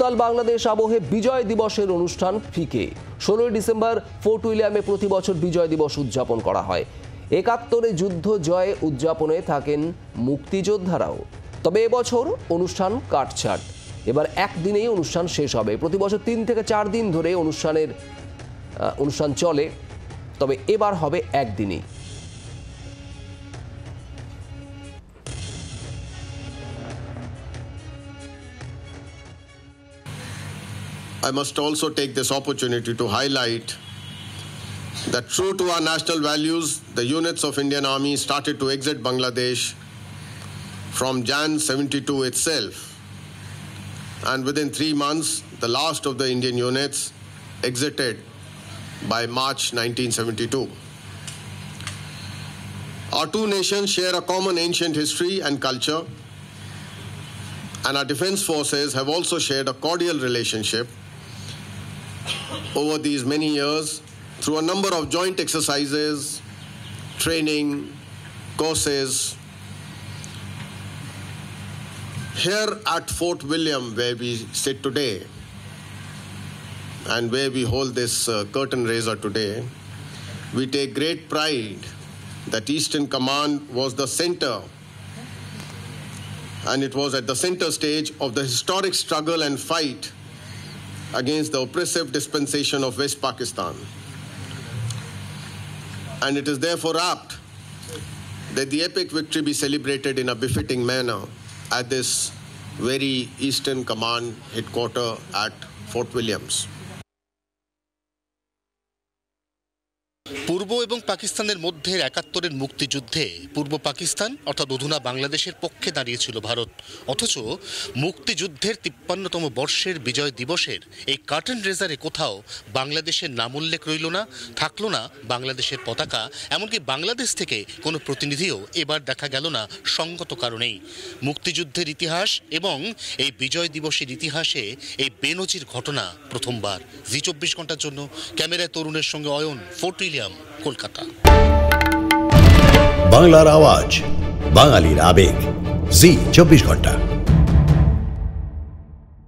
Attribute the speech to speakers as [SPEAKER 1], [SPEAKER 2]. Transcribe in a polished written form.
[SPEAKER 1] উত্তাল বাংলাদেশ আবহে বিজয় দিবসের অনুষ্ঠান ফিকে। 16 ডিসেম্বর ফোর্ট উইলিয়ামে প্রতি বছর বিজয় দিবস উদযাপন করা হয়। 71 যুদ্ধ জয় উদযাপনে থাকেন মুক্তিযোদ্ধারাও। তবে এবছর অনুষ্ঠান কাটছাট। এবার একদিনেই অনুষ্ঠান শেষ হবে। প্রতি বছর 3 থেকে 4 দিন ধরে অনুষ্ঠান চলে, তবে এবার হবে একদিনই।
[SPEAKER 2] I must also take this opportunity to highlight that true to our national values, the units of Indian Army started to exit Bangladesh from Jan 72 itself. And within 3 months, the last of the Indian units exited by March 1972. Our two nations share a common ancient history and culture, and our defense forces have also shared a cordial relationship over these many years through a number of joint exercises, training, courses. Here at Fort William, where we sit today and where we hold this curtain raiser today, we take great pride that Eastern Command was the center, and it was at the center stage of the historic struggle and fight against the oppressive dispensation of West Pakistan. And it is therefore apt that the epic victory be celebrated in a befitting manner at this very Eastern Command headquarters at Fort Williams.
[SPEAKER 3] পূর্ব এবং পাকিস্তানের মধ্যে 71-এর মুক্তিযুদ্ধে পূর্ব পাকিস্তান অর্থাৎ অধুনা বাংলাদেশের পক্ষে দাঁড়িয়েছিল ভারত। অথচ মুক্তিযুদ্ধের 53তম বর্ষের বিজয় দিবসের এই কার্টেন রেজারে কোথাও বাংলাদেশের নাম উল্লেখ রইল না, থাকলো না বাংলাদেশের পতাকা। এমনকি বাংলাদেশ থেকে কোনো প্রতিনিধিও এবার দেখা গেল না সঙ্গত কারণেই। মুক্তিযুদ্ধের ইতিহাস এবং এই বিজয় দিবসের ইতিহাসে এই বেনজির ঘটনা প্রথমবার। জি 24 ঘন্টার জন্য ক্যামেরায় তরুণের সঙ্গে অয়ন, ফোর্ট উইলিয়াম, কলকাতা।
[SPEAKER 4] বাংলার আওয়াজ, বাঙালির আবেগ, জি 24 ঘন্টা।